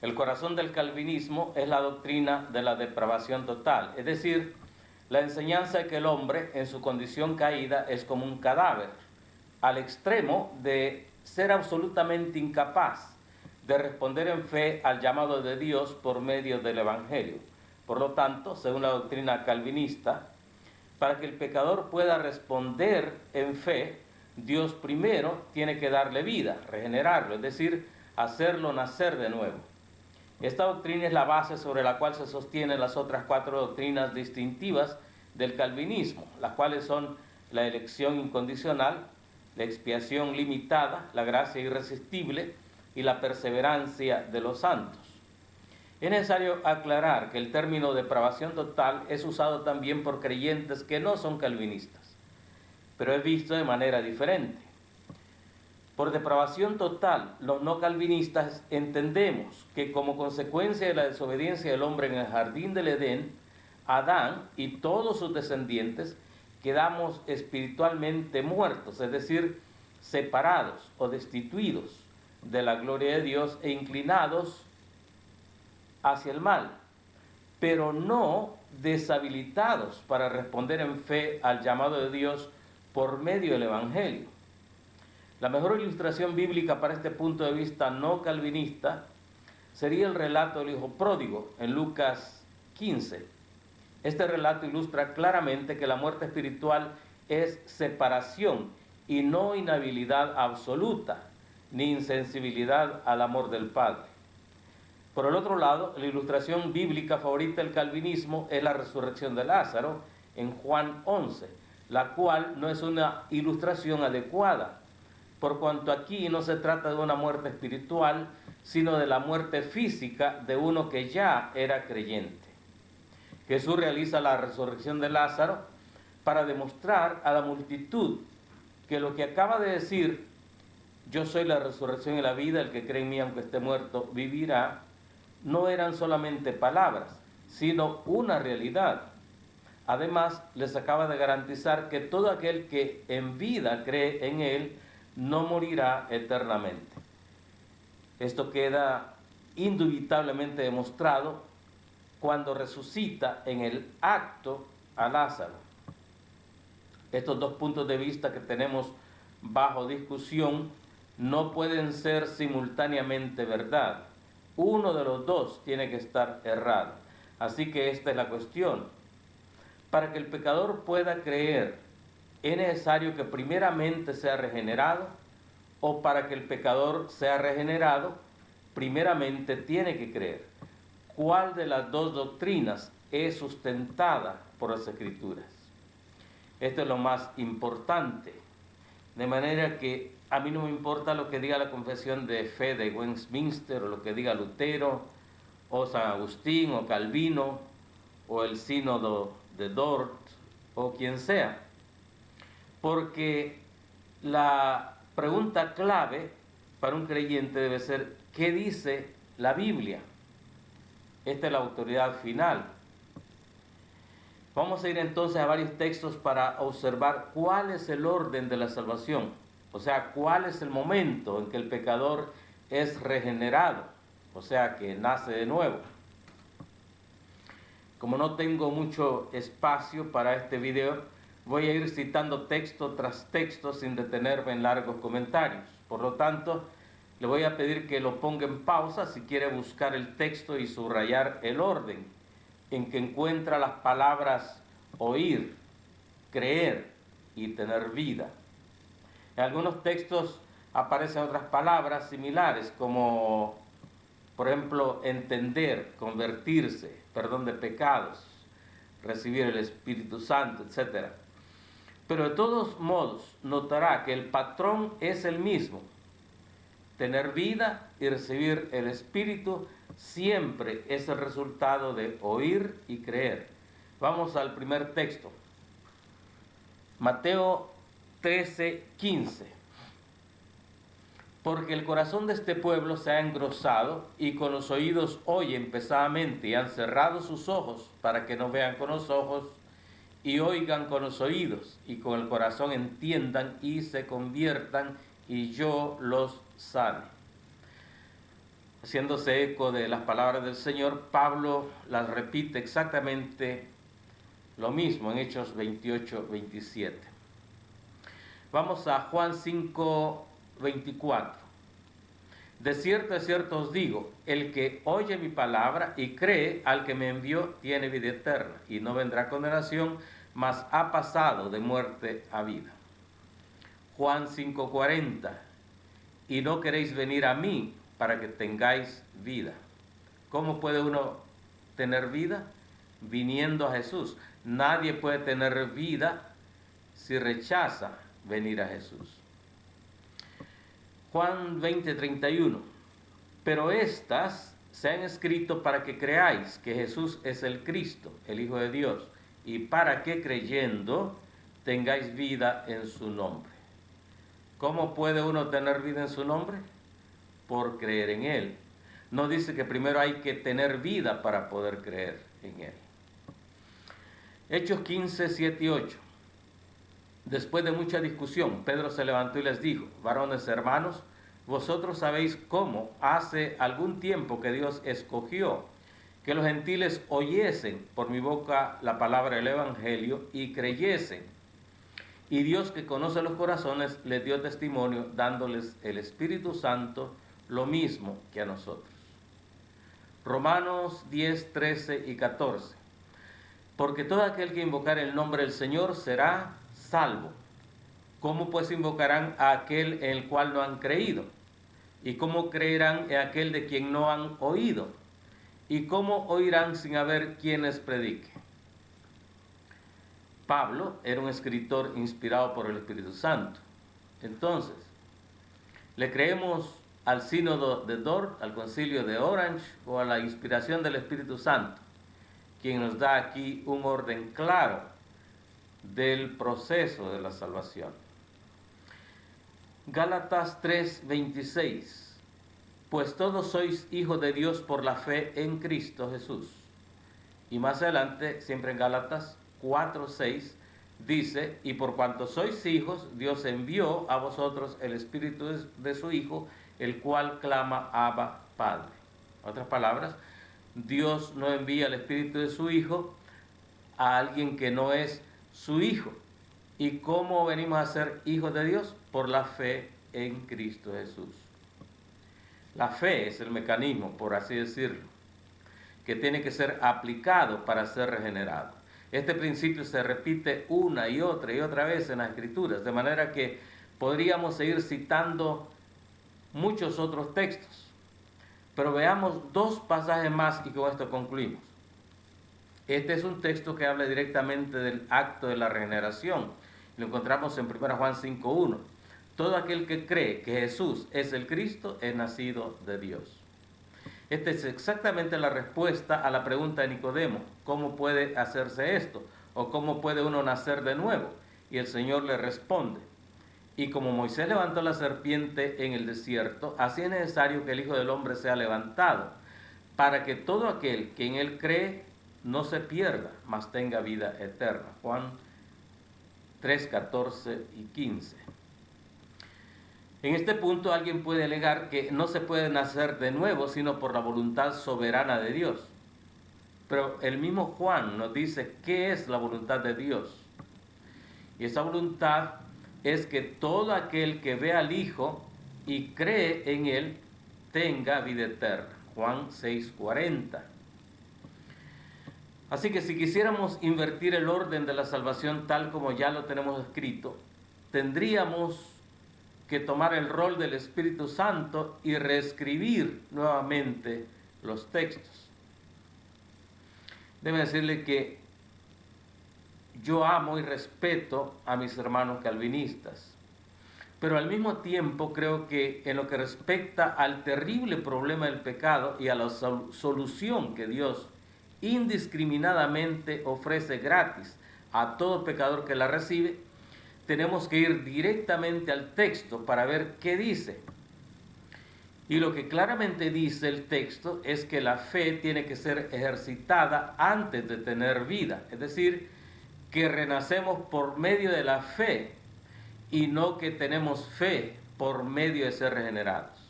El corazón del calvinismo es la doctrina de la depravación total, es decir, la enseñanza de que el hombre en su condición caída es como un cadáver, al extremo de ser absolutamente incapaz de responder en fe al llamado de Dios por medio del Evangelio. Por lo tanto, según la doctrina calvinista, para que el pecador pueda responder en fe, Dios primero tiene que darle vida, regenerarlo, es decir, hacerlo nacer de nuevo. Esta doctrina es la base sobre la cual se sostienen las otras 4 doctrinas distintivas del calvinismo, las cuales son la elección incondicional, la expiación limitada, la gracia irresistible y la perseverancia de los santos. Es necesario aclarar que el término depravación total es usado también por creyentes que no son calvinistas, pero es visto de manera diferente. Por depravación total, los no calvinistas entendemos que como consecuencia de la desobediencia del hombre en el jardín del Edén, Adán y todos sus descendientes quedamos espiritualmente muertos, es decir, separados o destituidos de la gloria de Dios e inclinados hacia el mal, pero no deshabilitados para responder en fe al llamado de Dios por medio del Evangelio. La mejor ilustración bíblica para este punto de vista no calvinista sería el relato del hijo pródigo en Lucas 15. Este relato ilustra claramente que la muerte espiritual es separación y no inhabilidad absoluta, ni insensibilidad al amor del Padre. Por el otro lado, la ilustración bíblica favorita del calvinismo es la resurrección de Lázaro en Juan 11, la cual no es una ilustración adecuada, por cuanto aquí no se trata de una muerte espiritual, sino de la muerte física de uno que ya era creyente. Jesús realiza la resurrección de Lázaro para demostrar a la multitud que lo que acaba de decir, yo soy la resurrección y la vida, el que cree en mí aunque esté muerto vivirá, no eran solamente palabras, sino una realidad. Además, les acaba de garantizar que todo aquel que en vida cree en él no morirá eternamente. Esto queda indubitablemente demostrado cuando resucita en el acto a Lázaro. Estos 2 puntos de vista que tenemos bajo discusión no pueden ser simultáneamente verdad. Uno de los 2 tiene que estar errado. Así que esta es la cuestión. Para que el pecador pueda creer, ¿es necesario que primeramente sea regenerado? ¿O para que el pecador sea regenerado, primeramente tiene que creer? ¿Cuál de las 2 doctrinas es sustentada por las Escrituras? Esto es lo más importante. De manera que a mí no me importa lo que diga la confesión de fe de Westminster, o lo que diga Lutero, o San Agustín, o Calvino, o el sínodo de Dort, o quien sea. Porque la pregunta clave para un creyente debe ser, ¿qué dice la Biblia? Esta es la autoridad final. Vamos a ir entonces a varios textos para observar cuál es el orden de la salvación, o sea, cuál es el momento en que el pecador es regenerado, o sea, que nace de nuevo. Como no tengo mucho espacio para este video, voy a ir citando texto tras texto sin detenerme en largos comentarios. Por lo tanto, le voy a pedir que lo ponga en pausa si quiere buscar el texto y subrayar el orden en que encuentra las palabras oír, creer y tener vida. En algunos textos aparecen otras palabras similares como, por ejemplo, entender, convertirse, perdón de pecados, recibir el Espíritu Santo, etc. Pero de todos modos, notará que el patrón es el mismo. Tener vida y recibir el Espíritu siempre es el resultado de oír y creer. Vamos al primer texto. Mateo 13:15. Porque el corazón de este pueblo se ha engrosado y con los oídos oyen pesadamente y han cerrado sus ojos para que no vean con los ojos y oigan con los oídos y con el corazón entiendan y se conviertan y yo los sane. haciéndose eco de las palabras del Señor, Pablo las repite exactamente lo mismo en Hechos 28, 27. Vamos a Juan 5, 24. De cierto os digo, el que oye mi palabra y cree al que me envió tiene vida eterna, y no vendrá condenación, mas ha pasado de muerte a vida. Juan 5:40. Y no queréis venir a mí para que tengáis vida. ¿Cómo puede uno tener vida? Viniendo a Jesús. Nadie puede tener vida si rechaza venir a Jesús. Juan 20:31. Pero estas se han escrito para que creáis que Jesús es el Cristo, el Hijo de Dios, y para que creyendo tengáis vida en su nombre. ¿Cómo puede uno tener vida en su nombre? Por creer en Él. No dice que primero hay que tener vida para poder creer en Él. Hechos 15, 7 y 8. Después de mucha discusión, Pedro se levantó y les dijo: varones hermanos, vosotros sabéis cómo hace algún tiempo que Dios escogió que los gentiles oyesen por mi boca la palabra del Evangelio y creyesen. Y Dios, que conoce los corazones, les dio testimonio dándoles el Espíritu Santo, lo mismo que a nosotros. Romanos 10, 13 y 14. Porque todo aquel que invocare el nombre del Señor será salvo. ¿Cómo pues invocarán a aquel en el cual no han creído? ¿Y cómo creerán en aquel de quien no han oído? ¿Y cómo oirán sin haber quienes predique? Pablo era un escritor inspirado por el Espíritu Santo. Entonces, ¿le creemos al sínodo de Dort, al concilio de Orange o a la inspiración del Espíritu Santo, quien nos da aquí un orden claro del proceso de la salvación? Gálatas 3:26. Pues todos sois hijos de Dios por la fe en Cristo Jesús. Y más adelante, siempre en Gálatas 4:6, dice: y por cuanto sois hijos, Dios envió a vosotros el Espíritu de su Hijo, el cual clama: Abba, Padre. En otras palabras, Dios no envía el Espíritu de su Hijo a alguien que no es su hijo. ¿Y cómo venimos a ser hijos de Dios? Por la fe en Cristo Jesús. La fe es el mecanismo, por así decirlo, que tiene que ser aplicado para ser regenerado. Este principio se repite una y otra vez en las Escrituras, de manera que podríamos seguir citando muchos otros textos. Pero veamos dos pasajes más y con esto concluimos. Este es un texto que habla directamente del acto de la regeneración. Lo encontramos en 1 Juan 5:1. Todo aquel que cree que Jesús es el Cristo es nacido de Dios. Esta es exactamente la respuesta a la pregunta de Nicodemo: ¿cómo puede hacerse esto? ¿O cómo puede uno nacer de nuevo? Y el Señor le responde: y como Moisés levantó la serpiente en el desierto, así es necesario que el Hijo del Hombre sea levantado, para que todo aquel que en él cree no se pierda, mas tenga vida eterna. Juan 3, 14 y 15. En este punto alguien puede alegar que no se puede nacer de nuevo sino por la voluntad soberana de Dios. Pero el mismo Juan nos dice qué es la voluntad de Dios. Y esa voluntad es que todo aquel que ve al Hijo y cree en Él tenga vida eterna. Juan 6:40. Así que si quisiéramos invertir el orden de la salvación tal como ya lo tenemos escrito, tendríamos que tomar el rol del Espíritu Santo y reescribir nuevamente los textos. Debo decirle que yo amo y respeto a mis hermanos calvinistas, pero al mismo tiempo creo que en lo que respecta al terrible problema del pecado y a la solución que Dios indiscriminadamente ofrece gratis a todo pecador que la recibe, tenemos que ir directamente al texto para ver qué dice. Y lo que claramente dice el texto es que la fe tiene que ser ejercitada antes de tener vida. Es decir, que renacemos por medio de la fe y no que tenemos fe por medio de ser regenerados.